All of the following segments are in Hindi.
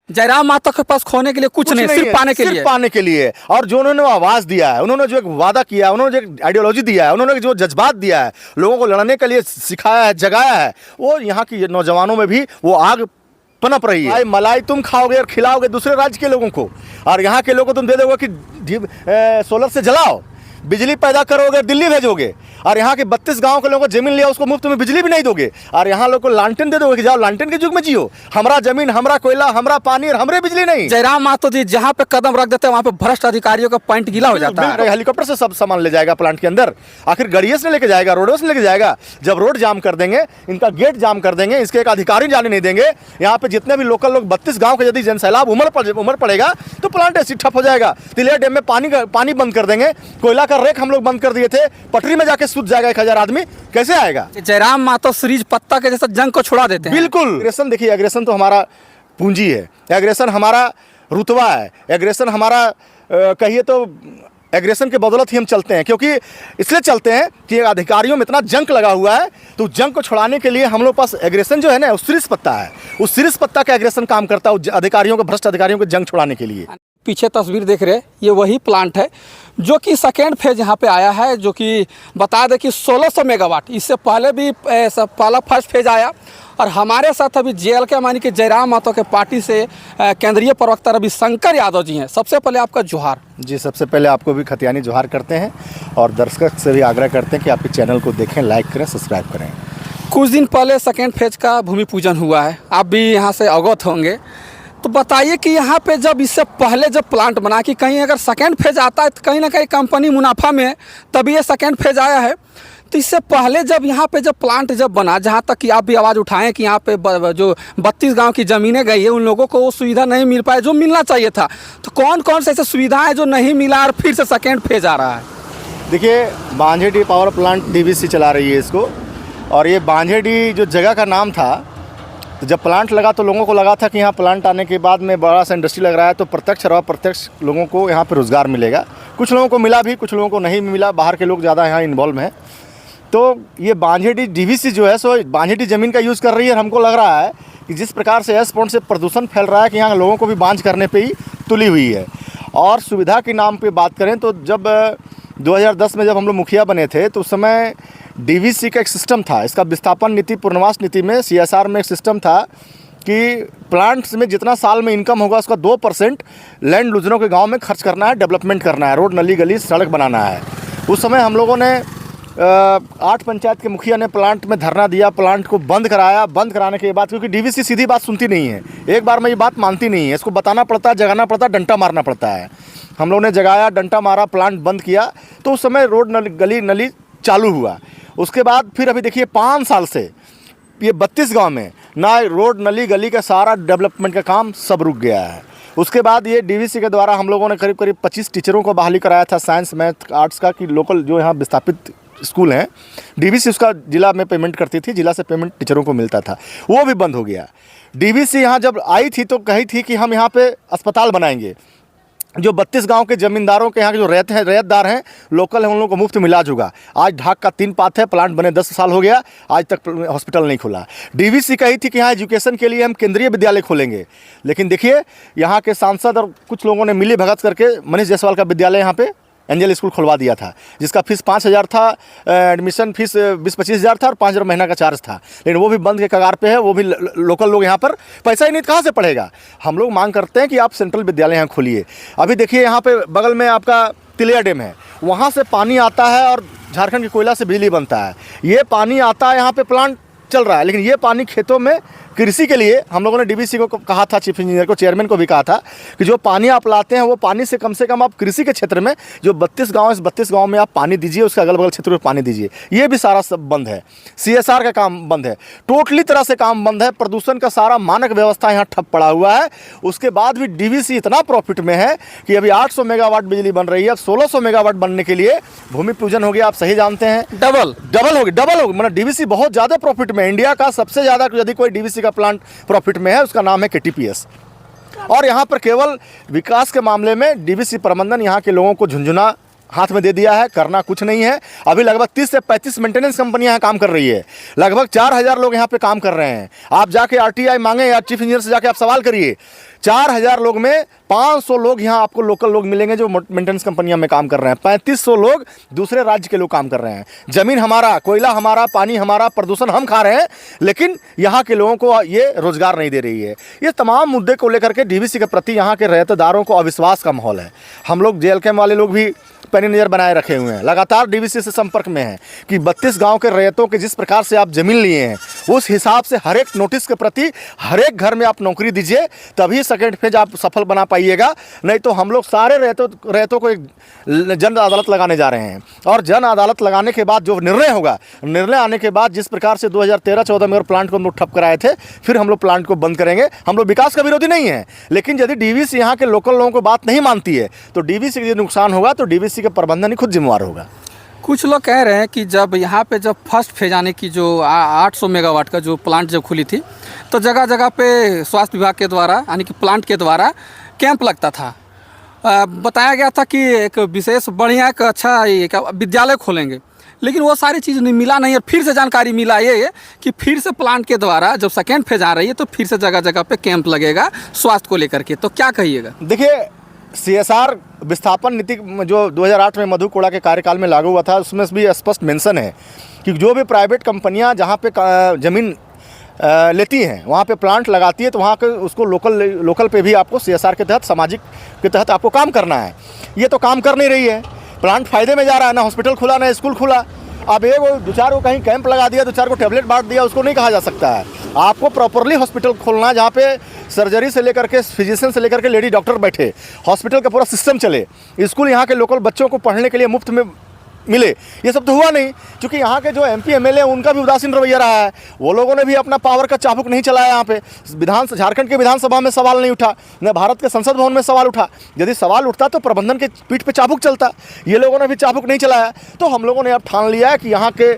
जयराम माता के पास खोने के लिए कुछ नहीं, सिर्फ पाने के लिए, सिर्फ पाने के लिए। और जो उन्होंने आवाज दिया है, उन्होंने जो एक वादा किया है, उन्होंने जो आइडियोलॉजी दिया है, उन्होंने जो जज्बात दिया है, लोगों को लड़ने के लिए सिखाया है, जगाया है, वो यहाँ की नौजवानों में भी वो आग पनप रही है। मलाई तुम खाओगे और खिलाओगे दूसरे राज्य के लोगों को, और यहाँ के लोगों को तुम दे दोगे कि सोलर से जलाओ, बिजली पैदा करोगे, दिल्ली भेजोगे, और यहाँ के 32 गांव के लोगों को जमीन लिया, उसको मुफ्त में बिजली भी नहीं दोगे, और यहाँ लोगों को लालटेन दे दोगे कि जाओ लालटेन के युग में जियो, हमरा जमीन, हमरा कोयला, हमरा पानी और हमरे बिजली नहीं। जयराम मातो जी जहाँ पे कदम रख देते हैं वहाँ पे भ्रष्ट अधिकारियों का पॉइंट गीला हो जाता है। हेलीकॉप्टर से सब सामान ले जाएगा प्लांट के अंदर, आखिर गड़िये से लेके जाएगा, रोडों से लेके जाएगा। जब रोड जाम कर देंगे, इनका गेट जाम कर देंगे, इसके एक अधिकारी जाने नहीं देंगे, यहाँ पे जितने भी लोकल लोग 32 गाँव के यदि जनसैलाब उमड़ पड़ेगा तो प्लांट ऐसी ठप हो जाएगा। तिलिया डैम में पानी बंद कर देंगे, कोयला का रेक हम लोग बंद कर दिए थे, पटरी में जाके सूत जाएगा 1000 आदमी, कैसे आएगा। जयराम मातो सीरीज पत्ता के जैसा जंग को छुड़ा देते हैं। बिल्कुल। एग्रेशन देखिए, एग्रेशन तो हमारा पूंजी है, एग्रेशन हमारा रुतबा है, एग्रेशन हमारा कहिए तो एग्रेशन के बदौलत ही हम चलते हैं, क्योंकि इसलिए चलते हैं कि अधिकारियों में इतना जंक लगा हुआ है, तो जंक को छुड़ाने के लिए हम लोग पास एग्रेशन जो है ना, उस सीरीज पत्ता है, उस सीरीज पत्ता का एग्रेशन काम करता है अधिकारियों को, भ्रष्ट अधिकारियों को जंग छुड़ाने के लिए। पीछे तस्वीर देख रहे हैं, ये वही प्लांट है जो कि सेकेंड फेज यहाँ पे आया है, जो कि बता दें कि 1600 मेगावाट, इससे पहले भी पहला फर्स्ट फेज आया। और हमारे साथ अभी JLK मानी कि जयराम मातो के पार्टी से केंद्रीय प्रवक्ता रविशंकर यादव जी हैं। सबसे पहले आपका जोहार जी। सबसे पहले आपको भी खतियानी जोहार करते हैं, और दर्शक से भी आग्रह करते हैं कि आपके चैनल को देखें, लाइक करें, सब्सक्राइब करें। कुछ दिन पहले सेकेंड फेज का भूमि पूजन हुआ है, आप भी यहाँ से अवगत होंगे, तो बताइए कि यहाँ पे जब इससे पहले जब प्लांट बना कि कहीं अगर सेकेंड फेज आता है तो कहीं ना कहीं कंपनी मुनाफा में है, तभी ये सेकेंड फेज आया है। तो इससे पहले जब यहाँ पे जब प्लांट जब बना, जहाँ तक कि आप भी आवाज़ उठाएं कि यहाँ पे जो 32 गांव की ज़मीनें गई है, उन लोगों को वो सुविधा नहीं मिल पाए जो मिलना चाहिए था, तो कौन कौन से ऐसे सुविधाएँ जो नहीं मिला और फिर से सेकेंड फेज आ रहा है। देखिए, बांझेडी पावर प्लांट DVC चला रही है इसको, और ये बांझेडी जो जगह का नाम था, तो जब प्लांट लगा तो लोगों को लगा था कि यहाँ प्लांट आने के बाद में बड़ा सा इंडस्ट्री लग रहा है, तो प्रत्यक्ष और अप्रत्यक्ष लोगों को यहाँ पे रोज़गार मिलेगा। कुछ लोगों को मिला भी, कुछ लोगों को नहीं मिला, बाहर के लोग ज़्यादा यहाँ इन्वॉल्व हैं। तो ये बांझेडी DVC जो है, सो बांझेडी ज़मीन का यूज़ कर रही है। हमको लग रहा है कि जिस प्रकार से एस पॉइंट से प्रदूषण फैल रहा है कि यहाँ लोगों को भी बांझ करने पर ही तुली हुई है। और सुविधा के नाम पर बात करें तो जब 2010 में जब हम लोग मुखिया बने थे, तो उस समय DVC का एक सिस्टम था, इसका विस्थापन नीति, पुनर्वास नीति में CSR में एक सिस्टम था कि प्लांट्स में जितना साल में इनकम होगा उसका 2% लैंड लूजरों के गांव में खर्च करना है, डेवलपमेंट करना है, रोड, नली, गली, सड़क बनाना है। उस समय हम लोगों ने 8 पंचायत के मुखिया ने प्लांट में धरना दिया, प्लांट को बंद कराया। बंद कराने के बाद, क्योंकि DVC सीधी बात सुनती नहीं है, एक बार में ये बात मानती नहीं है, इसको बताना पड़ता है, जगाना पड़ता है, डंटा मारना पड़ता है। हम लोगों ने जगाया, डंटा मारा, प्लांट बंद किया, तो उस समय रोड, गली, नली चालू हुआ। उसके बाद फिर अभी देखिए 5 साल से ये 32 गांव में ना रोड, नली, गली का सारा डेवलपमेंट का काम सब रुक गया है। उसके बाद ये DVC के द्वारा हम लोगों ने करीब 25 टीचरों को बहाली कराया था, साइंस, मैथ, आर्ट्स का, कि लोकल जो यहाँ विस्थापित स्कूल हैं, DVC उसका जिला में पेमेंट करती थी, जिला से पेमेंट टीचरों को मिलता था, वो भी बंद हो गया। DVC यहाँ जब आई थी तो कही थी कि हम यहाँ पे अस्पताल बनाएंगे, जो 32 गांव के ज़मींदारों के यहाँ के जो रैयतदार हैं, लोकल हैं, उन लोगों को मुफ्त में इलाज होगा। आज ढाक का 3 पात है, प्लांट बने 10 साल हो गया, आज तक हॉस्पिटल नहीं खुला। DVC कही थी कि यहाँ एजुकेशन के लिए हम केंद्रीय विद्यालय खोलेंगे, लेकिन देखिए यहाँ के सांसद और कुछ लोगों ने मिली भगत करके मनीष जायसवाल का विद्यालय यहाँ पे एंजल स्कूल खुलवा दिया था, जिसका फीस 5000 था, एडमिशन फीस 20-25 हज़ार था, और 5000 महीना का चार्ज था, लेकिन वो भी बंद के कगार पे है। वो भी लोकल लोग यहाँ पर पैसा ही नहीं, कहाँ से पढ़ेगा। हम लोग मांग करते हैं कि आप सेंट्रल विद्यालय यहाँ खोलिए। अभी देखिए यहाँ पे बगल में आपका तिलिया डैम है, वहाँ से पानी आता है और झारखंड के कोयला से बिजली बनता है। ये पानी आता है, यहाँ पे प्लांट चल रहा है, लेकिन ये पानी खेतों में कृषि के लिए हम लोगों ने DVC को कहा था, चीफ इंजीनियर को, चेयरमैन को भी कहा था कि जो पानी आप लाते हैं वो पानी से कम आप कृषि के क्षेत्र में जो 32 गांव है, इस 32 गांव में आप पानी दीजिए, उसके अगल बगल क्षेत्र में पानी दीजिए। ये भी सारा सब बंद है। CSR का काम बंद है, टोटली तरह से काम बंद है। प्रदूषण का सारा मानक व्यवस्था यहाँ ठप पड़ा हुआ है। उसके बाद भी DVC इतना प्रॉफिट में है कि अभी 800 मेगावाट बिजली बन रही है, अब 1600 मेगावाट बनने के लिए भूमि पूजन हो गया, आप सही जानते हैं, डबल होगी। मतलब DVC बहुत ज़्यादा प्रॉफिट में, इंडिया का सबसे ज़्यादा यदि कोई DVC का प्लांट प्रॉफिट में है, उसका नाम है KTPS। और यहाँ पर केवल विकास के मामले में DVC प्रबंधन यहाँ के लोगों को झुंझुना हाथ में दे दिया है, करना कुछ नहीं है। अभी लगभग 30 से 35 मेंटेनेंस कंपनियां यहाँ काम कर रही है, लगभग 4000 लोग यहाँ पे काम कर रहे हैं। आप जाके आरटीआई मांगे या चीफ इंजीनियर से जाके आप सवाल करिए, 4000 लोग में 500 लोग यहाँ आपको लोकल लोग मिलेंगे जो मेंटेनेंस कंपनियों में काम कर रहे हैं, 3500 लोग दूसरे राज्य के लोग काम कर रहे हैं। ज़मीन हमारा, कोयला हमारा, पानी हमारा, प्रदूषण हम खा रहे हैं, लेकिन यहाँ के लोगों को ये रोजगार नहीं दे रही है। ये तमाम मुद्दे को लेकर के डीवीसी के प्रति यहाँ के रहतेदारों को अविश्वास का माहौल है। हम लोग जेएलकेएम वाले लोग भी पैनी नज़र बनाए रखे हुए हैं, लगातार डीवीसी से संपर्क में हैं कि 32 गांव के रैयतों के जिस प्रकार से आप ज़मीन लिए हैं उस हिसाब से हर एक नोटिस के प्रति हर एक घर में आप नौकरी दीजिए, तभी सेकेंड फेज आप सफल बना पाइएगा। नहीं तो हम लोग सारे रैयतों को एक जन अदालत लगाने जा रहे हैं, और जन अदालत लगाने के बाद जो निर्णय होगा, निर्णय आने के बाद जिस प्रकार से 2013-14 में और प्लांट को हम लोग ठप कराए थे, फिर हम लोग प्लांट को बंद करेंगे। हम लोग विकास का विरोधी नहीं है, लेकिन यदि डीवीसी यहाँ के लोकल लोगों को बात नहीं मानती है तो डीवीसी के नुकसान होगा, तो डीवीसी के प्रबंधन ही खुद जिम्मेवार होगा। कुछ लोग कह रहे हैं कि जब यहाँ पे जब फर्स्ट फेज आने की जो 800 मेगावाट का जो प्लांट जब खुली थी, तो जगह जगह पे स्वास्थ्य विभाग के द्वारा यानी कि प्लांट के द्वारा कैंप लगता था। बताया गया था कि एक विशेष बढ़िया एक अच्छा एक विद्यालय खोलेंगे, लेकिन वो सारी चीज़ नहीं मिला नहीं। और फिर से जानकारी मिला ये कि फिर से प्लांट के द्वारा जब सेकेंड फेज आ रही है तो फिर से जगह जगह पे कैंप लगेगा स्वास्थ्य को लेकर के, तो क्या कहिएगा? देखिए, CSR विस्थापन नीति जो 2008 में मधु कोड़ा के कार्यकाल में लागू हुआ था, उसमें भी स्पष्ट मेंशन है कि जो भी प्राइवेट कंपनियां जहां पे ज़मीन लेती हैं, वहां पे प्लांट लगाती है, तो वहां के उसको लोकल पे भी आपको CSR के तहत, सामाजिक के तहत आपको काम करना है। ये तो काम कर नहीं रही है, प्लांट फायदे में जा रहा है, ना हॉस्पिटल खुला ना स्कूल खुला। अब एक दो चार को कहीं कैंप लगा दिया, 2-4 को टेबलेट बांट दिया, उसको नहीं कहा जा सकता है। आपको प्रॉपरली हॉस्पिटल खोलना है जहाँ पे सर्जरी से लेकर के फिजिशियन से लेकर के लेडी डॉक्टर बैठे, हॉस्पिटल का पूरा सिस्टम चले, स्कूल यहाँ के लोकल बच्चों को पढ़ने के लिए मुफ्त में मिले। ये सब तो हुआ नहीं, क्योंकि यहाँ के जो MP MLA उनका भी उदासीन रवैया रहा है। वो लोगों ने भी अपना पावर का चाबुक नहीं चलाया। यहाँ पे झारखंड के विधानसभा में सवाल नहीं उठा, न भारत के संसद भवन में सवाल उठा। यदि सवाल उठता तो प्रबंधन के पीठ पे चाबुक चलता। ये लोगों ने भी चाबुक नहीं चलाया। तो हम लोगों ने अब ठान लिया है कि यहाँ के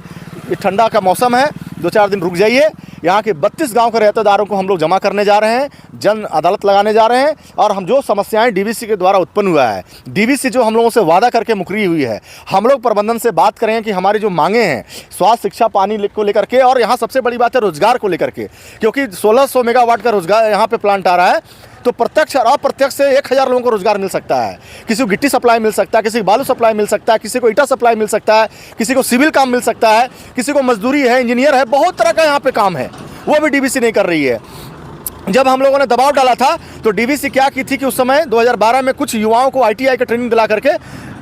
ठंडा का मौसम है, 2-4 दिन रुक जाइए। यहाँ के 32 गांव के रहतेदारों को हम लोग जमा करने जा रहे हैं, जन अदालत लगाने जा रहे हैं, और हम जो समस्याएं डीवीसी के द्वारा उत्पन्न हुआ है, डीवीसी जो हम लोगों से वादा करके मुकरी हुई है, हम लोग प्रबंधन से बात करें कि हमारी जो मांगे हैं स्वास्थ्य, शिक्षा, पानी को लेकर के, और यहाँ सबसे बड़ी बात है रोजगार को लेकर के, क्योंकि 1600 मेगावाट का रोजगार यहाँ पे प्लांट आ रहा है, तो प्रत्यक्ष और अप्रत्यक्ष से 1000 लोगों को रोजगार मिल सकता है। किसी को गिट्टी सप्लाई मिल सकता है, किसी को बालू सप्लाई मिल सकता है, किसी को ईटा सप्लाई मिल सकता है, किसी को सिविल काम मिल सकता है, किसी को मजदूरी है, इंजीनियर है, बहुत तरह का यहाँ पे काम है, वो भी डीवीसी नहीं कर रही है। जब हम लोगों ने दबाव डाला था तो डीवीसी क्या की थी कि उस समय 2012 में कुछ युवाओं को ITI का ट्रेनिंग दिला करके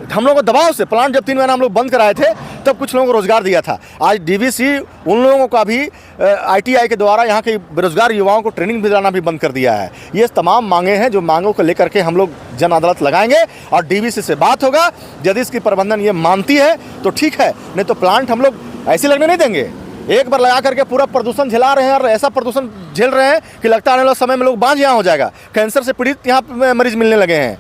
हम लोगों को दबाव से प्लांट जब 3 महीना हम लोग बंद कराए थे, तब कुछ लोगों को रोजगार दिया था। आज डीवीसी उन लोगों का भी ITI के द्वारा यहाँ के बेरोजगार युवाओं को ट्रेनिंग दिलाना भी बंद कर दिया है। ये तमाम मांगे हैं, जो मांगों को लेकर के हम लोग जन अदालत लगाएंगे और डीवीसी से बात होगा। यदि इसकी प्रबंधन ये मानती है तो ठीक है, नहीं तो प्लांट हम लोग ऐसे लगने नहीं देंगे। एक बार लगा करके पूरा प्रदूषण झेला रहे हैं, और ऐसा प्रदूषण झेल रहे हैं कि लगता है आने वाले समय में लोग बांझ यहाँ हो जाएगा। कैंसर से पीड़ित यहाँ पे मरीज मिलने लगे हैं।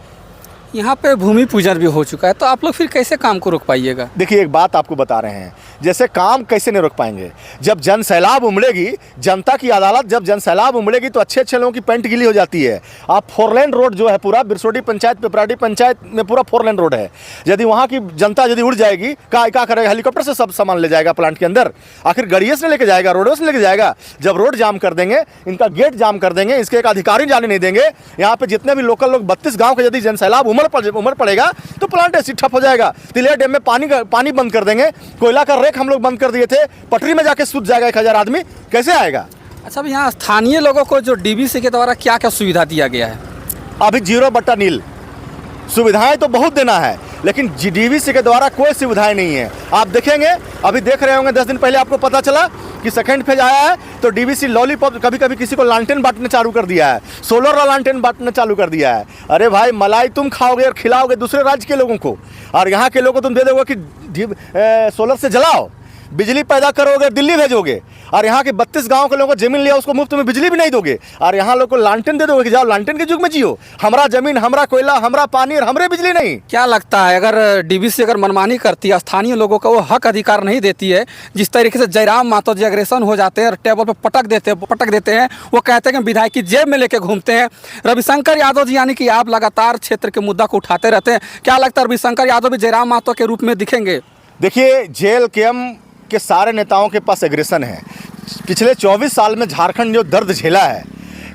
यहाँ पे भूमि पूजन भी हो चुका है, तो आप लोग फिर कैसे काम को रोक पाइएगा? देखिए, एक बात आपको बता रहे हैं, जैसे काम कैसे नहीं रोक पाएंगे, जब जन सैलाब उमड़ेगी, जनता की अदालत, जब जन सैलाब उमड़ेगी तो अच्छे अच्छे लोगों की पेंट गीली हो जाती है। आप 4 लेन रोड जो है पूरा बिरसोडी पंचायत, पिपराडी पंचायत में पूरा 4 लेन रोड है। यदि वहाँ की जनता यदि उड़ जाएगी, क्या करेगा? हेलीकॉप्टर से सब सामान ले जाएगा प्लांट के अंदर? आखिर गाड़ियों से लेके जाएगा, रोडों से लेके जाएगा? जब रोड जाम कर देंगे, इनका गेट जाम कर देंगे, इसके एक अधिकारी जाने नहीं देंगे, यहाँ पे जितने भी लोकल लोग 32 गाँव के यदि जन सैलाब उमड़ पड़ेगा तो प्लांट ऐसी ठप हो जाएगा। तिलिया डैम में पानी बंद कर देंगे, कोयला का रेक हम लोग बंद कर दिए थे, पटरी में जाके सूत जाएगा 1000 आदमी, कैसे आएगा? अच्छा, अब यहाँ स्थानीय लोगों को जो डीवीसी के द्वारा क्या क्या सुविधा दिया गया है? अभी 0/नील सुविधाएं तो बहुत देना है, लेकिन डीवीसी के द्वारा कोई सुविधाएं नहीं है। आप देखेंगे, अभी देख रहे होंगे, 10 दिन पहले आपको पता चला कि सेकंड फेज आया है, तो डीवीसी लॉलीपॉप, कभी कभी किसी को लालटेन बांटने चालू कर दिया है, सोलर वाला लालटेन बांटने चालू कर दिया है। अरे भाई, मलाई तुम खाओगे और खिलाओगे दूसरे राज्य के लोगों को, और यहाँ के लोगों को तुम दे दोगे कि सोलर से जलाओ। बिजली पैदा करोगे दिल्ली भेजोगे, और यहाँ के 32 गांव के लोगों को जमीन लिया उसको मुफ्त में बिजली भी नहीं दोगे, और यहाँ लोग को लालटेन दे दोगे कि जाओ लालटेन के युग में जियो, हमारा जमीन, हमारा कोयला, हमारा पानी और हमरे बिजली नहीं। क्या लगता है अगर डीवीसी अगर मनमानी करती है, स्थानीय लोगों को वो हक अधिकार नहीं देती है, जिस तरीके से जयराम मातो जी अग्रेसन हो जाते हैं और टेबल पर पटक देते हैं, वो कहते हैं कि विधायक की जेब में लेके घूमते हैं। रविशंकर यादव जी यानी कि आप लगातार क्षेत्र के मुद्दा को उठाते रहते हैं, क्या लगता है रविशंकर यादव भी जयराम मातो के रूप में दिखेंगे? देखिए, जेल केएम के सारे नेताओं के पास एग्रेशन है। पिछले 24 साल में झारखंड जो दर्द झेला है,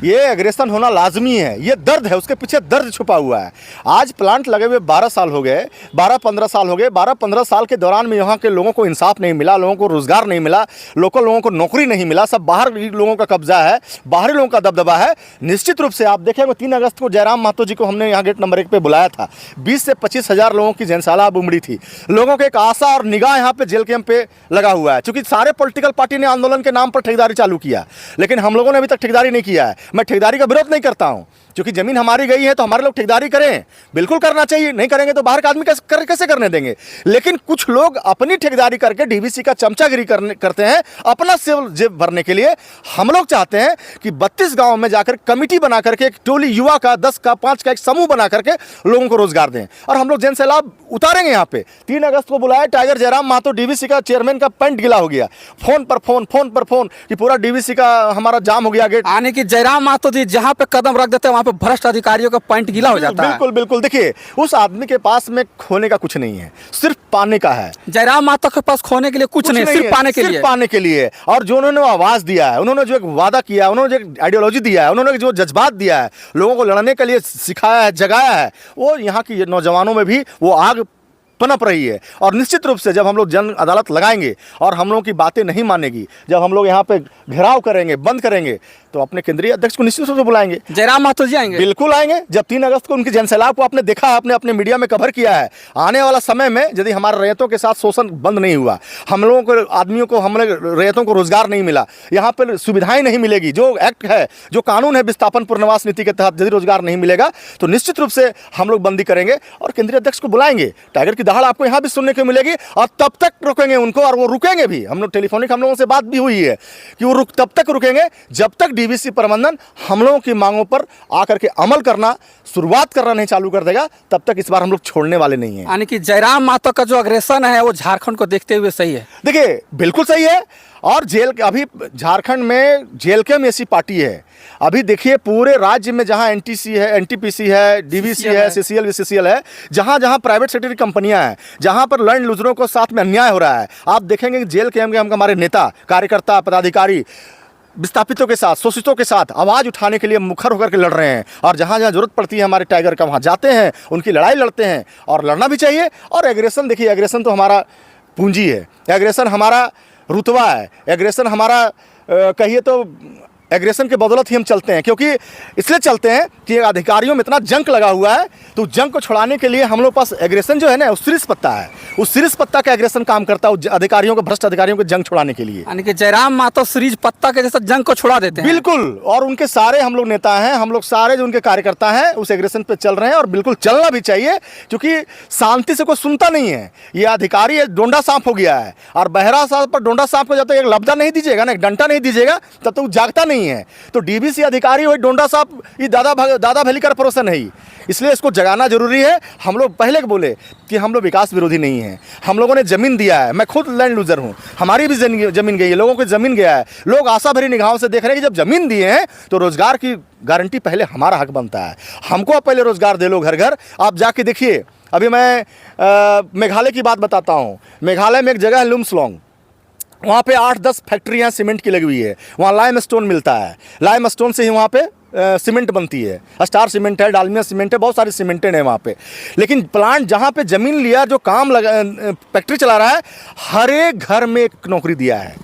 ये एग्रेशन होना लाजमी है। ये दर्द है, उसके पीछे दर्द छुपा हुआ है। आज प्लांट लगे हुए 12 साल हो गए, 12-15 साल हो गए। 12-15 साल के दौरान में यहाँ के लोगों को इंसाफ नहीं मिला, लोगों को रोज़गार नहीं मिला, लोकल लोगों को नौकरी नहीं मिला, सब बाहर लोगों का कब्जा है, बाहरी लोगों का दबदबा है। निश्चित रूप से आप देखेंगे 3 अगस्त को जयराम मातो जी को हमने यहाँ गेट नंबर 1 पे बुलाया था। 20 से 25 हज़ार लोगों की जनसाला अब उमड़ी थी। लोगों के एक आशा और निगाह यहाँ पे जेल कैंप पे लगा हुआ है, क्योंकि सारे पॉलिटिकल पार्टी ने आंदोलन के नाम पर ठेकेदारी चालू किया, लेकिन हम लोगों ने अभी तक ठेकेदारी नहीं किया है। मैं ठेकेदारी का विरोध नहीं करता हूं, क्योंकि जमीन हमारी गई है तो हमारे लोग ठेकेदारी करें, बिल्कुल करना चाहिए। नहीं करेंगे तो बाहर का आदमी कैसे करने देंगे। लेकिन कुछ लोग अपनी ठेकेदारी करके डीवीसी का चमचागिरी करते हैं अपना जेब भरने के लिए। हम लोग चाहते हैं कि 32 गांव में जाकर कमेटी बना करके एक टोली युवा का 10 का 5 का एक समूह बना करके लोगों को रोजगार दें, और हम लोग जन से लाभ उतारेंगे। यहाँ पे 3 अगस्त को बुलाया, टाइगर जयराम मातो डीवीसी का चेयरमैन का पेंट गिला हो गया, फोन पर फोन कि पूरा डीवीसी का हमारा जाम हो गया गेट। आने की जयराम मातो जी जहाँ पे कदम रख देते हैं वहाँ पे भ्रष्ट अधिकारियों का पॉइंट गीला हो जाता है। बिल्कुल बिल्कुल। देखिए, उस आदमी के पास में खोने का कुछ नहीं है, सिर्फ पाने का है। जयराम मातो के पास खोने के लिए कुछ नहीं, सिर्फ पाने के लिए। और जो उन्होंने आवाज दिया है, उन्होंने जो एक वादा किया है, उन्होंने जो एक आइडियोलॉजी दिया है, उन्होंने जो जज्बात दिया है, लोगों को लड़ने के लिए सिखाया है, जगाया है, वो यहाँ की नौजवानों में भी वो आग पनप रही है। और निश्चित रूप से जब हम लोग जन अदालत लगाएंगे और हम लोगों की बातें नहीं मानेगी, जब हम लोग यहाँ पे घेराव करेंगे, बंद करेंगे, तो अपने केंद्रीय अध्यक्ष को निश्चित रूप से बुलाएंगे। जयराम मातो जी आएंगे, बिल्कुल आएंगे। जब 3 अगस्त को उनकी जनसैलाब को आपने देखा है, आपने अपने मीडिया में कवर किया है। आने वाला समय में यदि हमारे रैयतों के साथ शोषण बंद नहीं हुआ, हम लोगों को आदमियों को, हम रैयतों को रोजगार नहीं मिला, यहाँ पर सुविधाएं नहीं मिलेगी, जो एक्ट है, जो कानून है विस्थापन पुनर्वास नीति के तहत, यदि रोजगार नहीं मिलेगा तो निश्चित रूप से हम लोग बंदी करेंगे और केंद्रीय अध्यक्ष को बुलाएंगे। टाइगर की दहाड़ आपको यहाँ भी सुनने को मिलेगी, और तब तक रुकेंगे उनको, और वो रुकेंगे भी। हम लोग टेलीफोनिक हम लोगों से बात भी हुई है कि वो तब तक रुकेंगे जब तक डीवीसी प्रबंधन हम लोगों की मांगों पर आकर के अमल करना, शुरुआत करना नहीं चालू कर देगा, तब तक इस बार हम लोग छोड़ने वाले नहीं हैं। यानी कि जयराम मातो का जो अग्रेसन है वो झारखंड को देखते हुए सही है। देखिए, बिल्कुल सही है। और अभी झारखंड में जेल कैम ऐसी पार्टी है, अभी देखिए पूरे राज्य में जहां एनटीसी है, एनटीपीसी है, डीवीसी है, सीसीएल, बीसीसीएल है, जहां जहां प्राइवेट सेक्टर की कंपनियां हैं, जहां पर लैंड लूजरों को साथ में अन्याय हो रहा है, आप देखेंगे कि जेल कैम के हमारे नेता, कार्यकर्ता, पदाधिकारी विस्थापितों के साथ, शोषितों के साथ आवाज़ उठाने के लिए मुखर होकर के लड़ रहे हैं। और जहाँ जहाँ जरूरत पड़ती है हमारे टाइगर का, वहाँ जाते हैं, उनकी लड़ाई लड़ते हैं, और लड़ना भी चाहिए। और एग्रेशन, देखिए, एग्रेशन तो हमारा पूंजी है, एग्रेशन हमारा रुतबा है, एग्रेशन हमारा कहिए तो एग्रेशन के बदौलत ही हम चलते हैं। क्योंकि इसलिए चलते हैं कि अधिकारियों में इतना जंक लगा हुआ है, तो जंक को छुड़ाने के लिए हम लोग पास एग्रेशन जो है ना, उस सीरीज पत्ता है, उस सीरीज पत्ता का एग्रेशन काम करता है अधिकारियों को, भ्रष्ट अधिकारियों को जंग छुड़ाने के लिए। यानी कि जयराम मातो सीरीज पत्ता के जैसा जंग को छुड़ा देते हैं। बिल्कुल। और उनके सारे हम लोग नेता हैं, हम लोग सारे जो उनके कार्यकर्ता हैं उस एग्रेशन पे चल रहे हैं, और बिल्कुल चलना भी चाहिए, क्योंकि शांति से कोई सुनता नहीं है। ये अधिकारी डोंडा सांप हो गया है, और बहरा सांप पर डोंडा सांप को जब तक एक लब्धा नहीं दीजिएगा ना, एक डंटा नहीं दीजिएगा, तब तक जागता नहीं है। तो डीवीसी अधिकारी वही डोंडा सांप, ये दादा भली कर परोसा नहीं, इसलिए इसको जगाना जरूरी है। हम लोग पहले बोले कि हम लोग विकास विरोधी नहीं हैं, हम लोगों ने जमीन दिया है, मैं खुद लैंड लूजर हूँ, हमारी भी जमीन गई है, लोगों की जमीन गया है। लोग आशा भरी निगाहों से देख रहे हैं कि जब जमीन दिए हैं तो रोजगार की गारंटी पहले हमारा हक बनता है। हमको आप पहले रोजगार दे लो घर घर। आप जाके देखिए, अभी मैं मेघालय की बात बताता हूँ। मेघालय में एक जगह है लुमसलोंग, वहाँ पे 8-10 फैक्ट्रियाँ सीमेंट की लगी हुई है। वहाँ लाइम स्टोन मिलता है, लाइम स्टोन से ही वहाँ पे सीमेंट बनती है। स्टार सीमेंट है, डालमिया सीमेंट है, बहुत सारी सीमेंटेड है वहाँ पे। लेकिन प्लांट जहाँ पे ज़मीन लिया, जो काम लगा, फैक्ट्री चला रहा है, हर एक घर में एक नौकरी दिया है।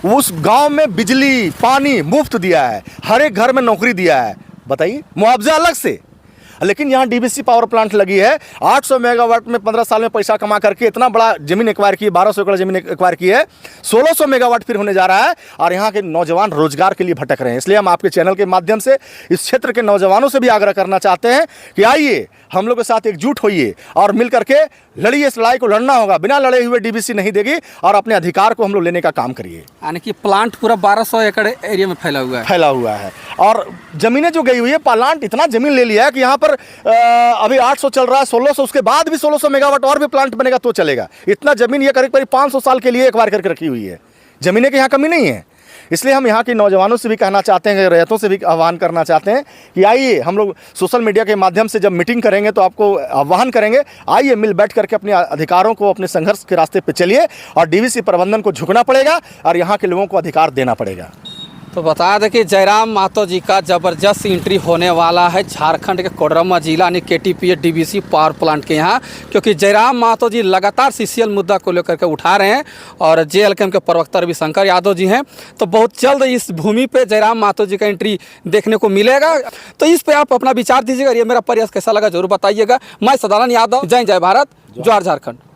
उस गांव में बिजली पानी मुफ्त दिया है, हर एक घर में नौकरी दिया है। बताइए, मुआवजा अलग से। लेकिन यहाँ डीवीसी पावर प्लांट लगी है, 800 मेगावाट में 15 साल में पैसा कमा करके इतना बड़ा जमीन एक्वायर की, 1200 एकड़ जमीन एक्वायर की है, 1600 मेगावाट फिर होने जा रहा है और यहाँ के नौजवान रोजगार के लिए भटक रहे हैं। इसलिए हम आपके चैनल के माध्यम से इस क्षेत्र के नौजवानों से भी आग्रह करना चाहते हैं कि आइए हम लोग के साथ एकजुट होइए और मिल करके लड़िए। इस लड़ाई को लड़ना होगा, बिना लड़े हुए डीवीसी नहीं देगी और अपने अधिकार को हम लोग लेने का काम करिए। यानी कि प्लांट पूरा 1200 एकड़ एरिया में फैला हुआ है और ज़मीनें जो गई हुई है, प्लांट इतना ज़मीन ले लिया है कि यहाँ पर अभी 800 चल रहा है, 1600, उसके बाद भी 1600 मेगावाट और भी प्लांट बनेगा तो चलेगा। इतना ज़मीन ये करीब 500 साल के लिए एक्वायर करके रखी हुई है। ज़मीनें की यहाँ कमी नहीं है। इसलिए हम यहाँ के नौजवानों से भी कहना चाहते हैं, रैयतों से भी आह्वान करना चाहते हैं कि आइए, हम लोग सोशल मीडिया के माध्यम से जब मीटिंग करेंगे तो आपको आह्वान करेंगे, आइए मिल बैठ करके अपने अधिकारों को, अपने संघर्ष के रास्ते पे चलिए और डीवीसी प्रबंधन को झुकना पड़ेगा और यहाँ के लोगों को अधिकार देना पड़ेगा। तो बता दें कि जयराम महतो जी का ज़बरदस्त एंट्री होने वाला है झारखंड के कोडरमा जिला यानी KTPA डीवीसी पावर प्लांट के यहाँ, क्योंकि जयराम महतो जी लगातार CCL मुद्दा को लेकर के उठा रहे हैं और JLKM के प्रवक्ता रविशंकर यादव जी हैं। तो बहुत जल्द इस भूमि पे जयराम महतो जी का एंट्री देखने को मिलेगा। तो इस पर आप अपना विचार दीजिएगा। ये मेरा प्रयास कैसा लगा जरूर बताइएगा। मैं सदानंद यादव, जय भारत, जोहार झारखंड।